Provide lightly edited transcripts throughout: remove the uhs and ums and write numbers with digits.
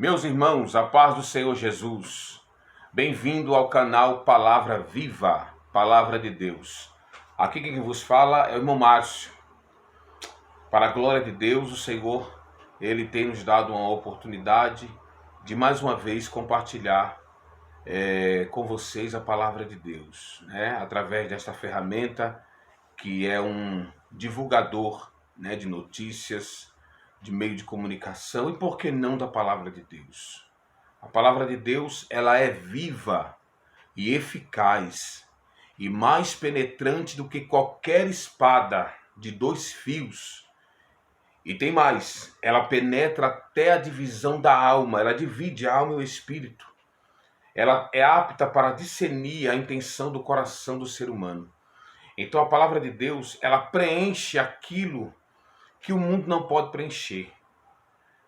Meus irmãos, a paz do Senhor Jesus. Bem-vindo ao canal Palavra Viva, Palavra de Deus. Aqui quem vos fala é o irmão Márcio. Para a glória de Deus, o Senhor, Ele tem nos dado uma oportunidade de mais uma vez compartilhar com vocês a Palavra de Deus, através desta ferramenta que é um divulgador, de notícias, de meio de comunicação e por que não da Palavra de Deus. A Palavra de Deus, ela é viva e eficaz e mais penetrante do que qualquer espada de 2 fios. E tem mais, ela penetra até a divisão da alma, ela divide a alma e o espírito. Ela é apta para discernir a intenção do coração do ser humano. Então a Palavra de Deus, ela preenche aquilo que o mundo não pode preencher.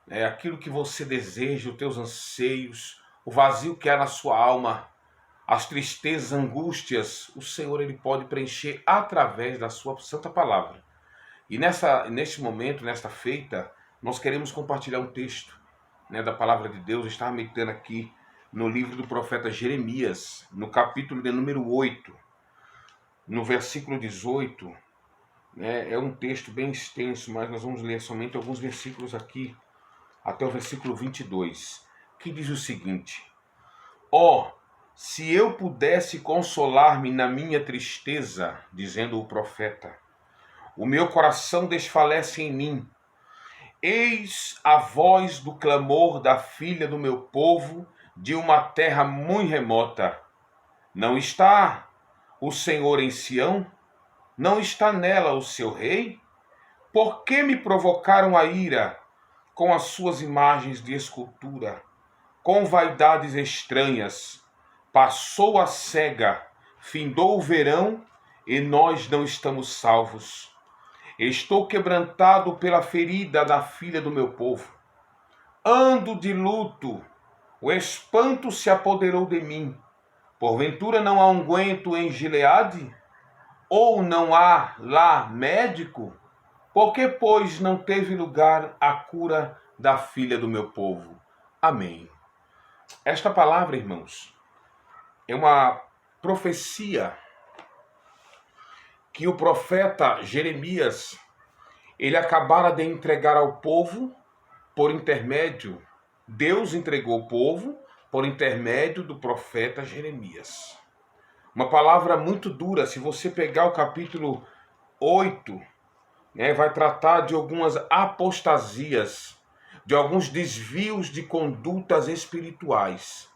É aquilo que você deseja, os teus anseios, o vazio que há na sua alma, as tristezas, angústias, o Senhor ele pode preencher através da sua santa palavra. E neste momento, nesta feita, nós queremos compartilhar um texto da palavra de Deus. Eu estava meditando aqui no livro do profeta Jeremias, no capítulo de número 8, no versículo 18. É um texto bem extenso, mas nós vamos ler somente alguns versículos aqui, até o versículo 22, que diz o seguinte: se eu pudesse consolar-me na minha tristeza, dizendo o profeta, o meu coração desfalece em mim. Eis a voz do clamor da filha do meu povo, de uma terra muito remota. Não está o Senhor em Sião? Não está nela o seu rei? Por que me provocaram a ira com as suas imagens de escultura, com vaidades estranhas? Passou a cega, findou o verão, e nós não estamos salvos. Estou quebrantado pela ferida da filha do meu povo. Ando de luto, o espanto se apoderou de mim. Porventura não há unguento em Gileade? Ou não há lá médico? Por que, pois, não teve lugar a cura da filha do meu povo? Amém. Esta palavra, irmãos, é uma profecia que o profeta Jeremias, ele acabara de entregar ao povo por intermédio, Deus entregou ao povo por intermédio do profeta Jeremias. Uma palavra muito dura. Se você pegar o capítulo 8, vai tratar de algumas apostasias, de alguns desvios de condutas espirituais,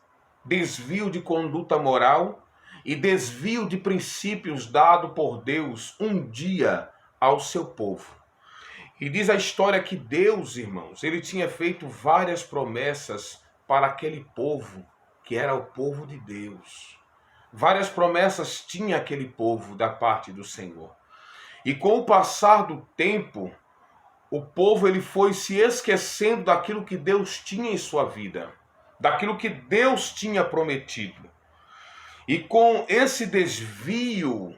desvio de conduta moral e desvio de princípios dado por Deus um dia ao seu povo. E diz a história que Deus, irmãos, ele tinha feito várias promessas para aquele povo, que era o povo de Deus. Várias promessas tinha aquele povo da parte do Senhor. E com o passar do tempo, o povo ele foi se esquecendo daquilo que Deus tinha em sua vida, daquilo que Deus tinha prometido. E com esse desvio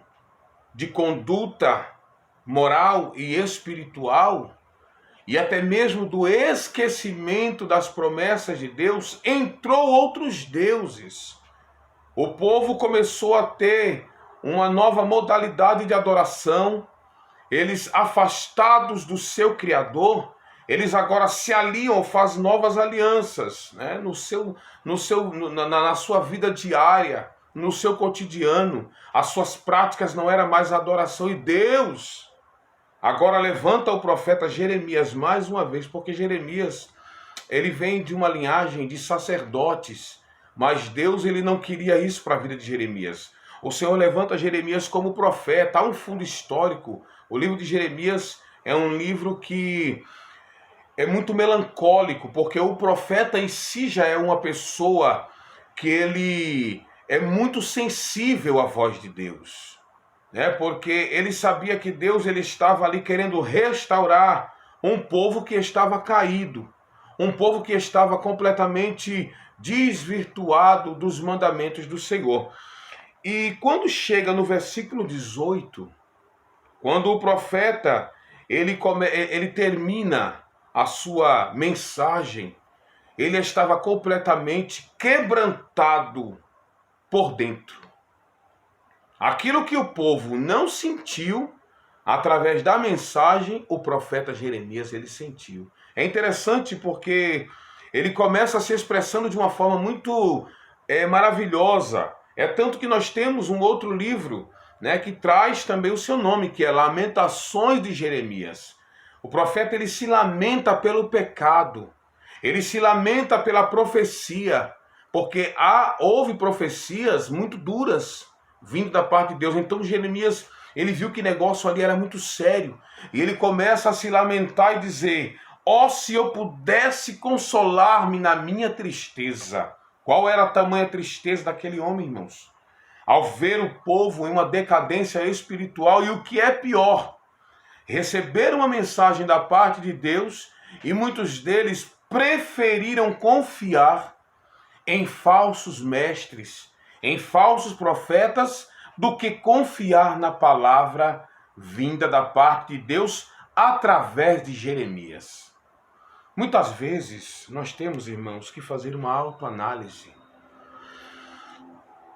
de conduta moral e espiritual, e até mesmo do esquecimento das promessas de Deus, entrou outros deuses. O povo começou a ter uma nova modalidade de adoração. Eles, afastados do seu Criador, eles agora se aliam, fazem novas alianças, na sua vida diária, no seu cotidiano. As suas práticas não eram mais adoração. E Deus agora levanta o profeta Jeremias mais uma vez, porque Jeremias ele vem de uma linhagem de sacerdotes, mas Deus ele não queria isso para a vida de Jeremias. O Senhor levanta Jeremias como profeta. Há um fundo histórico. O livro de Jeremias é um livro que é muito melancólico, porque o profeta em si já é uma pessoa que ele é muito sensível à voz de Deus, porque ele sabia que Deus ele estava ali querendo restaurar um povo que estava caído, um povo que estava completamente desvirtuado dos mandamentos do Senhor. E quando chega no versículo 18, quando o profeta ele termina a sua mensagem, ele estava completamente quebrantado por dentro. Aquilo que o povo não sentiu, através da mensagem, o profeta Jeremias ele sentiu. É interessante porque ele começa se expressando de uma forma muito maravilhosa. É tanto que nós temos um outro livro, né, que traz também o seu nome, que é Lamentações de Jeremias. O profeta ele se lamenta pelo pecado, ele se lamenta pela profecia, porque houve profecias muito duras vindo da parte de Deus. Então Jeremias, ele viu que o negócio ali era muito sério. E ele começa a se lamentar e dizer: ó, se eu pudesse consolar-me na minha tristeza. Qual era a tamanha tristeza daquele homem, irmãos? Ao ver o povo em uma decadência espiritual e o que é pior, receber uma mensagem da parte de Deus e muitos deles preferiram confiar em falsos mestres, em falsos profetas, do que confiar na palavra vinda da parte de Deus através de Jeremias. Muitas vezes nós temos, irmãos, que fazer uma autoanálise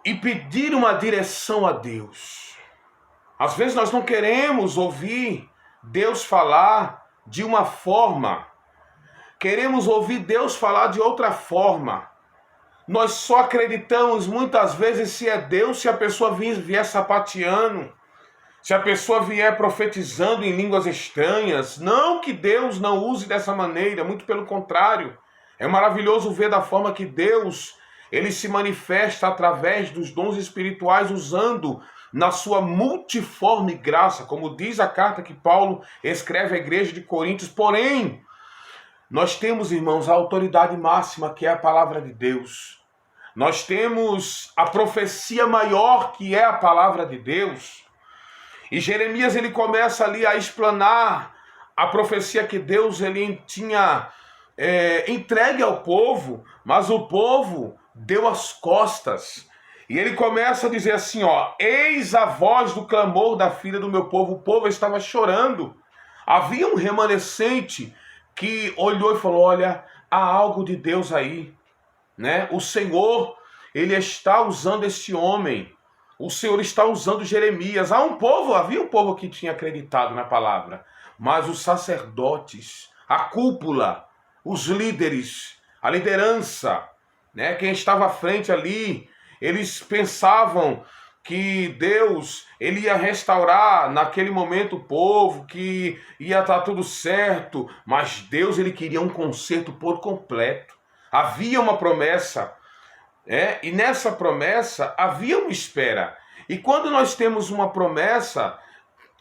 e pedir uma direção a Deus. Às vezes nós não queremos ouvir Deus falar de uma forma, queremos ouvir Deus falar de outra forma. Nós só acreditamos muitas vezes se é Deus, se a pessoa vier sapateando, se a pessoa vier profetizando em línguas estranhas. Não que Deus não use dessa maneira, muito pelo contrário. É maravilhoso ver da forma que Deus, ele se manifesta através dos dons espirituais, usando na sua multiforme graça, como diz a carta que Paulo escreve à igreja de Coríntios. Porém, nós temos, irmãos, a autoridade máxima, que é a palavra de Deus. Nós temos a profecia maior, que é a palavra de Deus. E Jeremias, ele começa ali a explanar a profecia que Deus ele tinha entregue ao povo, mas o povo deu as costas. E ele começa a dizer assim, ó: eis a voz do clamor da filha do meu povo. O povo estava chorando. Havia um remanescente que olhou e falou: olha, há algo de Deus aí, né? O Senhor, ele está usando este homem. O Senhor está usando Jeremias. Havia um povo que tinha acreditado na palavra, mas os sacerdotes, a cúpula, os líderes, a liderança, né? Quem estava à frente ali, eles pensavam que Deus ele ia restaurar naquele momento o povo, que ia estar tudo certo, mas Deus ele queria um conserto por completo. Havia uma promessa, e nessa promessa havia uma espera. E quando nós temos uma promessa,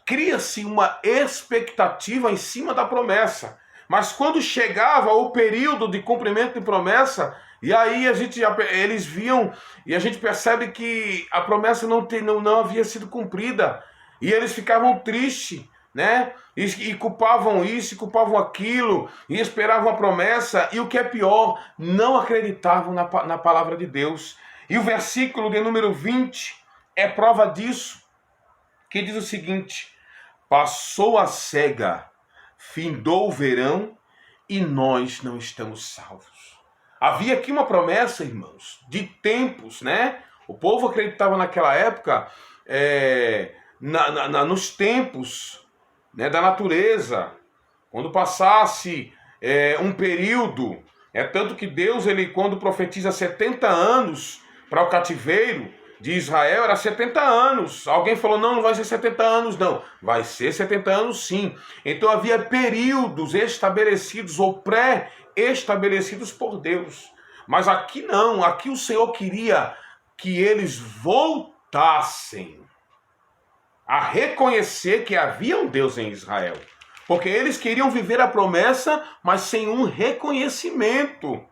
cria-se uma expectativa em cima da promessa. Mas quando chegava o período de cumprimento de promessa, e aí eles viam, e a gente percebe que a promessa não havia sido cumprida. E eles ficavam tristes, né? E culpavam isso, e culpavam aquilo, e esperavam a promessa. E o que é pior, não acreditavam na palavra de Deus. E o versículo de número 20 é prova disso, que diz o seguinte: passou a cega, findou o verão, e nós não estamos salvos. Havia aqui uma promessa, irmãos, de tempos, né? O povo acreditava naquela época nos tempos, né, da natureza. Quando passasse um período, tanto que Deus, ele quando profetiza 70 anos para o cativeiro de Israel, era 70 anos. Alguém falou: não vai ser 70 anos, não. Vai ser 70 anos, sim. Então havia períodos estabelecidos ou pré-estabelecidos por Deus. Mas aqui não. Aqui o Senhor queria que eles voltassem a reconhecer que havia um Deus em Israel. Porque eles queriam viver a promessa, mas sem um reconhecimento.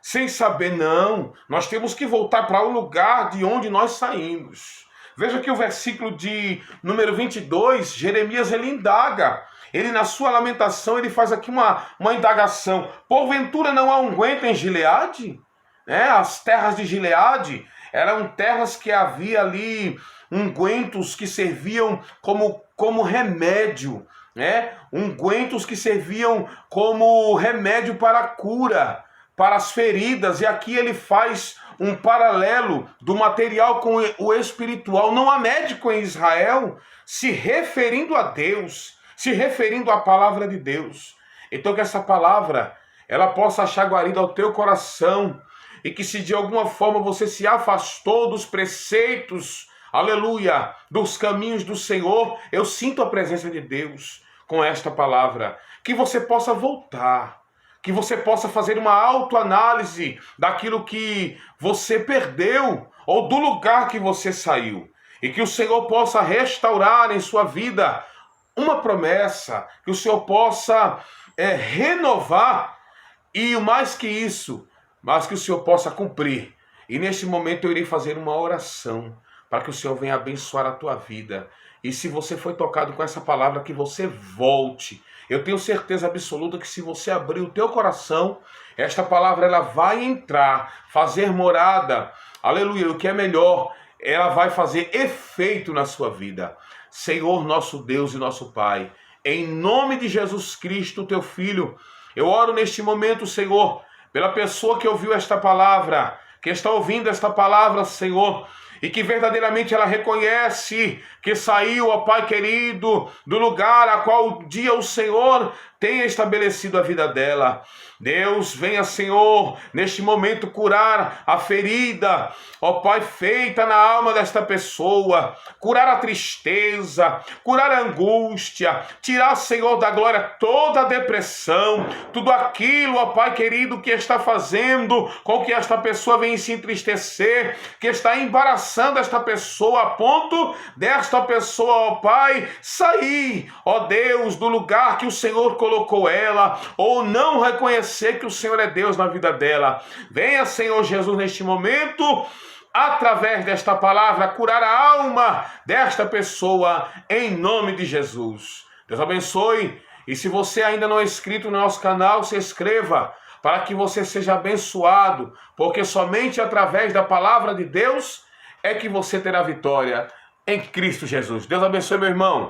Sem saber, não, nós temos que voltar para o lugar de onde nós saímos. Veja que o versículo de número 22, Jeremias ele indaga. Ele na sua lamentação, ele faz aqui uma indagação. Porventura não há unguento em Gileade? As terras de Gileade eram terras que havia ali ungüentos que serviam como remédio, né? Ungüentos que serviam como remédio para a cura, para as feridas, e aqui ele faz um paralelo do material com o espiritual. Não há médico em Israel, se referindo a Deus, se referindo à palavra de Deus. Então que essa palavra, ela possa achar guarida ao teu coração, e que se de alguma forma você se afastou dos preceitos, aleluia, dos caminhos do Senhor, eu sinto a presença de Deus com esta palavra, que você possa voltar, que você possa fazer uma autoanálise daquilo que você perdeu ou do lugar que você saiu, e que o Senhor possa restaurar em sua vida uma promessa, que o Senhor possa renovar, e o mais que isso, mas que o Senhor possa cumprir. E neste momento eu irei fazer uma oração para que o Senhor venha abençoar a tua vida. E se você foi tocado com essa palavra, que você volte. Eu tenho certeza absoluta que se você abrir o teu coração, esta palavra ela vai entrar, fazer morada. Aleluia, o que é melhor, ela vai fazer efeito na sua vida. Senhor, nosso Deus e nosso Pai, em nome de Jesus Cristo, teu Filho, eu oro neste momento, Senhor, pela pessoa que ouviu esta palavra, que está ouvindo esta palavra, Senhor, e que verdadeiramente ela reconhece que saiu, ó Pai querido, do lugar a qual um dia o Senhor tenha estabelecido a vida dela. Deus, venha, Senhor, neste momento curar a ferida, ó Pai, feita na alma desta pessoa, curar a tristeza, curar a angústia, tirar, Senhor, da glória toda a depressão, tudo aquilo, ó Pai querido, que está fazendo com que esta pessoa venha se entristecer, que está embaraçando esta pessoa a ponto desta pessoa, ó Pai, sair, ó Deus, do lugar que o Senhor colocou ela, ou não reconhecer que o Senhor é Deus na vida dela. Venha, Senhor Jesus, neste momento, através desta palavra, curar a alma desta pessoa, em nome de Jesus. Deus abençoe, e se você ainda não é inscrito no nosso canal, se inscreva, para que você seja abençoado, porque somente através da palavra de Deus é que você terá vitória em Cristo Jesus. Deus abençoe, meu irmão.